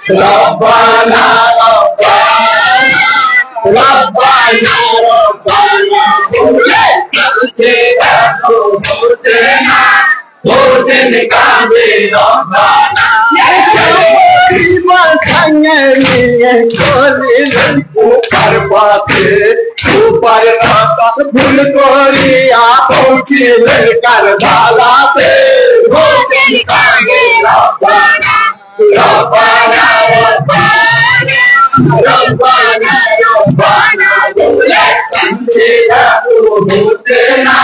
রব্বানা রব্বানা রব্বানা বলে কাঁদছে দেখো হোসেনা, হোসেন কাঁদে রব্বানা। সঙ্গে নিয়ে চলিলেন কুপার পথে, কুপার রাস্তা ভুল করিয়া পৌঁছিলেন কারবালাতে। হোসেন কাঁদে রব্বানা রব্বানা রব্বানা রব্বানা রব্বানা বলে কাঁদছে দেখো হোসেনা,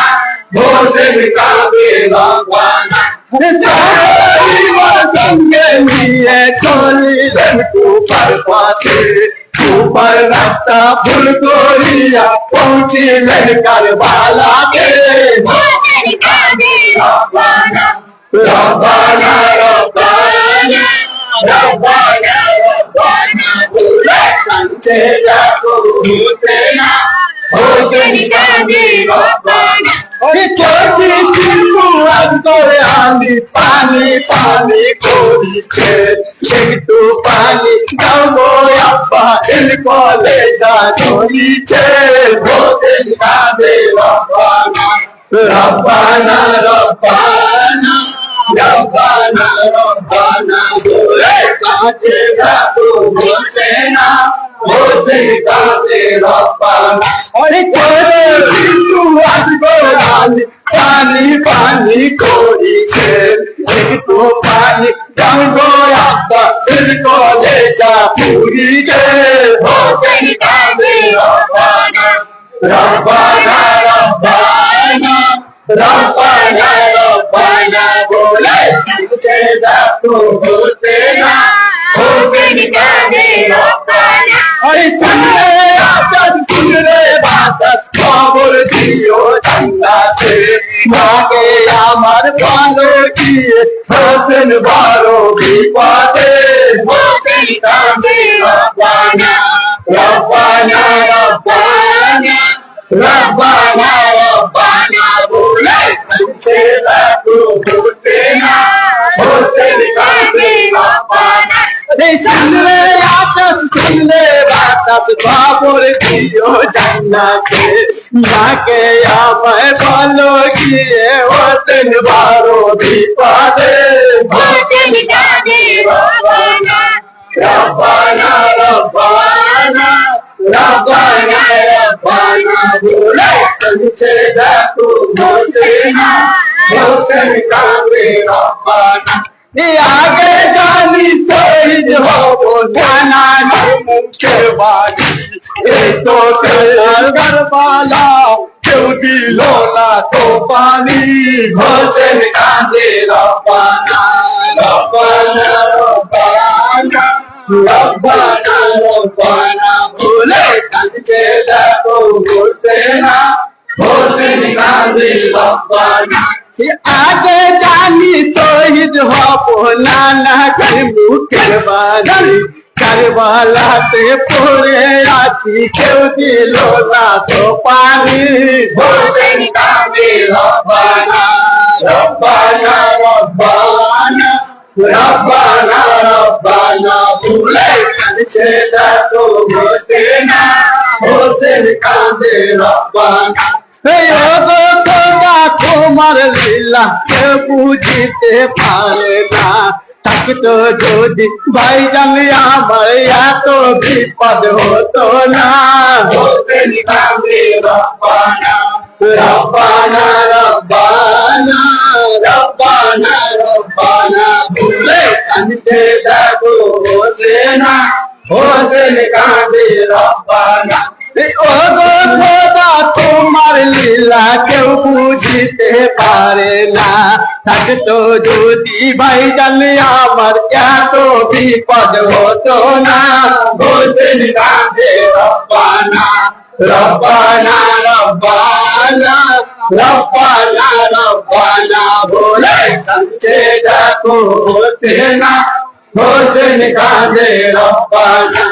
হোসেন কাঁদে রব্বানা। সঙ্গে নিয়ে চলিলেন কুপার পথে, কুপার রাস্তা ভুল করিয়া পৌঁছিলেন কারবালাতে। হোসেন কাঁদে রব্বানা রব্বানা রব্বানা রব্বানা রব্বানা বলে কাঁদছে দেখো হোসেনা, হোসেন কাঁদে রব্বানা। আমি পানি পানি করিছে, একটু পানি দাও আব্বা এর কলেজা ধরিছে। হোসেন কাঁদে রব্বানা রব্বানা রব্বানা রব্বানা রব্বানা বলে কাঁদছে দেখো হোসেনা, হোসেন কাঁদে রব্বানা। পানি পানি করিছে, একটু পানি দাও আব্বা এর কলেজা পুরিছে। হোসেন কাঁদে রব্বানা রব্বানা রব্বানা রব্বানা রব্বানা বলে কাঁদছে দেখো হোসেনা, হোসেন কাঁদে রব্বানা। শুনলে বাতাস খবর দিও জান্নাতে, মাকে আমার ভালো গিয়ে হোসেন বড় বিপদে। হোসেন কাঁদে রব্বানা রব্বানা রব্বানা রব্বানা রব্বানা বলে কাঁদছে দেখো হোসেনা, হোসেন কাঁদে রব্বানা। শুনলে আকাশ শুনলে বাতাস খবর দিও জান্নাতে, মাকে আমায় ভালো গিয়ে হোসেন বড় বিপদে। হোসেন কাঁদে রব্বানা রব্বানা রব্বানা রব্বানা রব্বানা বলে কাঁদছে দেখো হোসেনা, হোসেন কাঁদে রব্বানা। আগে জানি শহীদ হব জানা মুখে বাড়ি, এই তো কারবালা কেউ দিল না তো পানি। হোসেন কাঁদে রব্বানা রব্বানা রব্বানা রব্বানা রব্বানা বলে কাঁদছে দেখো হোসেনা, হোসেন কাঁদে রব্বানা। আগে জানি শহীদ হব নানা মুখের বাড়ি, কারবালাতে পড়ে আছি কেউ দিল না তো পানি। হোসেন কাঁদে রব্বানা রব্বানা রব্বানা রব্বানা রব্বানা বলে কাঁদছে দেখো হোসেনা, হোসেন কাঁদে রব্বানা। তোমার লীলা কেউ বুঝিতে পারে না, থাকতো যদি ভাইজান আমার এত বিপদ হতো না। হোসেন কাঁদে রব্বানা রব্বানা রব্বানা রব্বানা রব্বানা বলে কাঁদছে দেখো হোসেনা, হোসেন কাঁদে রব্বানা। তোমার লীলা কেউ বুঝিতে পারে না, থাকতো যদি ভাইজান আমার এত বিপদ হতো না। হোসেন কাঁদে রব্বানা রব্বানা রব্বানা রব্বানা রব্বানা বলে কাঁদছে দেখো হোসেনা, হোসেন কাঁদে রব্বানা।